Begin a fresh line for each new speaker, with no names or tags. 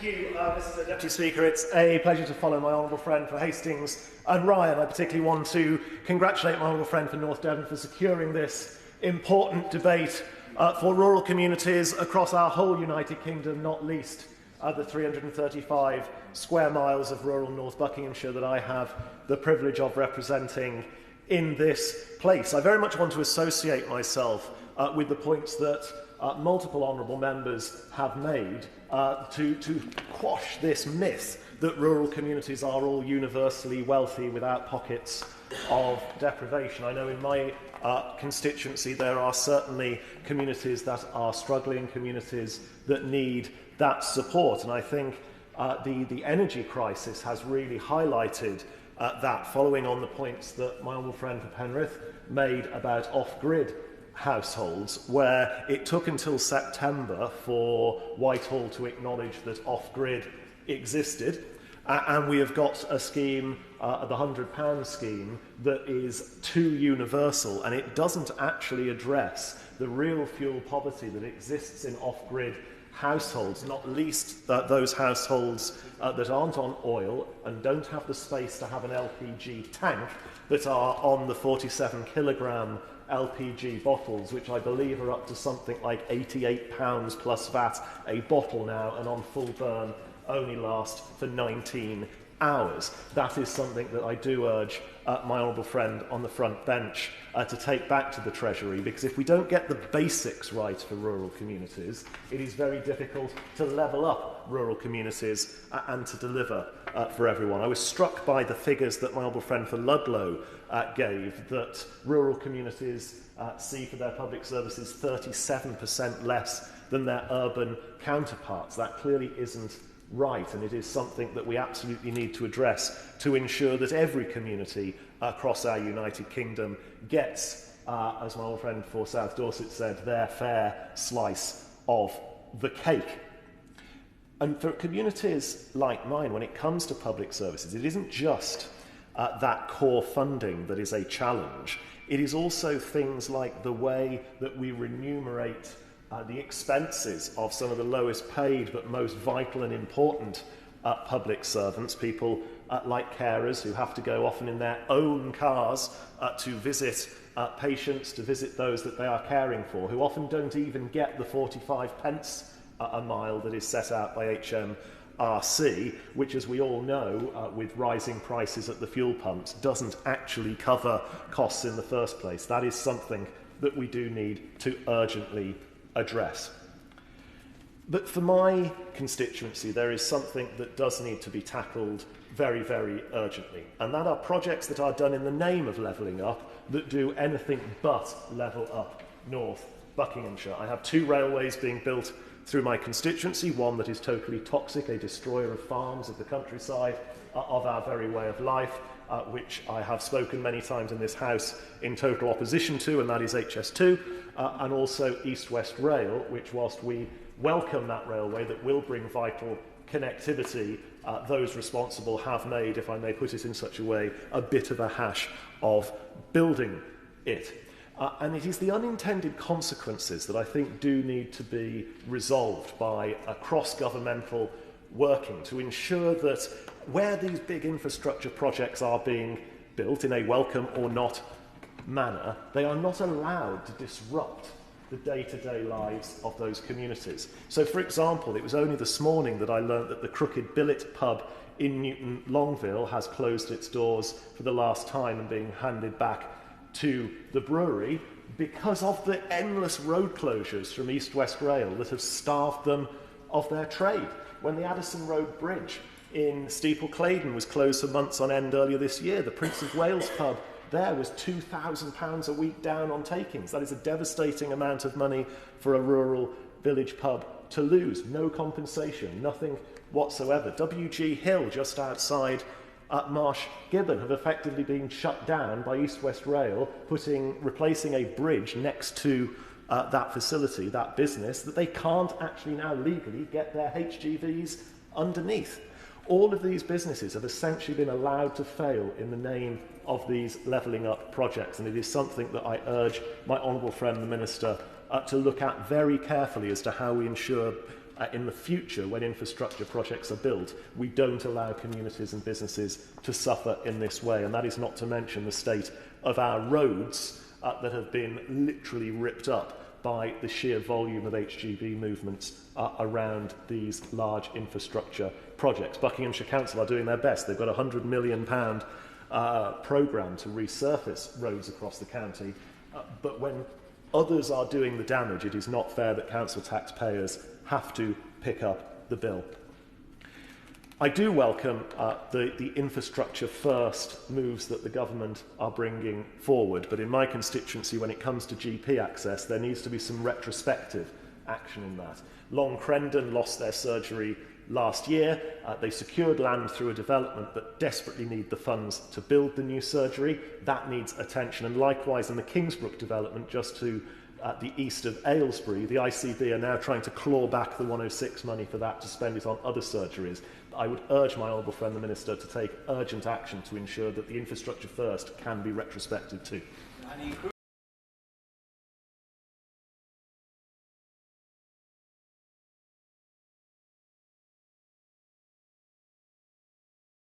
Thank you, Mr Deputy Speaker. It's a pleasure to follow my honourable friend for Hastings and Ryan. I particularly want to congratulate my honourable friend for North Devon for securing this important debate for rural communities across our whole United Kingdom, not least the 335 square miles of rural North Buckinghamshire that I have the privilege of representing in this place. I very much want to associate myself with the points that multiple honourable members have made to quash this myth that rural communities are all universally wealthy without pockets of deprivation. I know in my constituency there are certainly communities that are struggling, communities that need that support, and I think the energy crisis has really highlighted that, following on the points that my honourable friend for Penrith made about off-grid households, where it took until September for Whitehall to acknowledge that off-grid existed, and we have got a scheme, the £100 scheme, that is too universal, and it doesn't actually address the real fuel poverty that exists in off-grid households, not least those households that aren't on oil and don't have the space to have an LPG tank, that are on the 47 kilogram LPG bottles, which I believe are up to something like £88 plus VAT a bottle now, and on full burn only last for 19 hours. That is something that I do urge my honourable friend on the front bench to take back to the Treasury, because if we don't get the basics right for rural communities, it is very difficult to level up rural communities and to deliver for everyone. I was struck by the figures that my honourable friend for Ludlow gave, that rural communities see for their public services 37% less than their urban counterparts. That clearly isn't right, and it is something that we absolutely need to address to ensure that every community across our United Kingdom gets, as my old friend for South Dorset said, their fair slice of the cake. And for communities like mine, when it comes to public services, it isn't just that core funding that is a challenge. It is also things like the way that we remunerate the expenses of some of the lowest paid but most vital and important public servants, people like carers who have to go often in their own cars to visit patients, to visit those that they are caring for, who often don't even get the 45 pence a mile that is set out by HMRC, which, as we all know, with rising prices at the fuel pumps, doesn't actually cover costs in the first place. That is something that we do need to urgently address. But for my constituency, there is something that does need to be tackled very, very urgently, and that are projects that are done in the name of levelling up that do anything but level up North Buckinghamshire. I have two railways being built through my constituency, one that is totally toxic, a destroyer of farms, of the countryside, of our very way of life, which I have spoken many times in this House in total opposition to, and that is HS2, and also East-West Rail, which, whilst we welcome that railway that will bring vital connectivity, those responsible have made, if I may put it in such a way, a bit of a hash of building it. And it is the unintended consequences that I think do need to be resolved by a cross-governmental working to ensure that where these big infrastructure projects are being built in a welcome or not manner, they are not allowed to disrupt the day-to-day lives of those communities. So, for example, it was only this morning that I learnt that the Crooked Billet pub in Newton Longville has closed its doors for the last time and being handed back to the brewery because of the endless road closures from East-West Rail that have starved them of their trade. When the Addison Road Bridge in Steeple Claydon was closed for months on end earlier this year, the Prince of Wales pub there was £2,000 a week down on takings. That is a devastating amount of money for a rural village pub to lose. No compensation, nothing whatsoever. WG Hill, just outside Marsh Gibbon, have effectively been shut down by East-West Rail, replacing a bridge next to that facility, that business, that they can't actually now legally get their HGVs underneath. All of these businesses have essentially been allowed to fail in the name of these levelling up projects, and it is something that I urge my honourable friend the Minister to look at very carefully as to how we ensure in the future, when infrastructure projects are built, we don't allow communities and businesses to suffer in this way. And that is not to mention the state of our roads that have been literally ripped up by the sheer volume of HGV movements around these large infrastructure projects. Buckinghamshire Council are doing their best. They've got a £100 million programme to resurface roads across the county. But when others are doing the damage, it is not fair that council taxpayers have to pick up the bill. I do welcome the infrastructure first moves that the government are bringing forward, but in my constituency, when it comes to GP access, there needs to be some retrospective action in that. Long Crendon lost their surgery last year. They secured land through a development but desperately need the funds to build the new surgery. That needs attention. And likewise in the Kingsbrook development, just to the east of Aylesbury, the ICB are now trying to claw back the 106 money for that to spend it on other surgeries. I would urge my honourable friend the Minister to take urgent action to ensure that the infrastructure first can be retrospective too.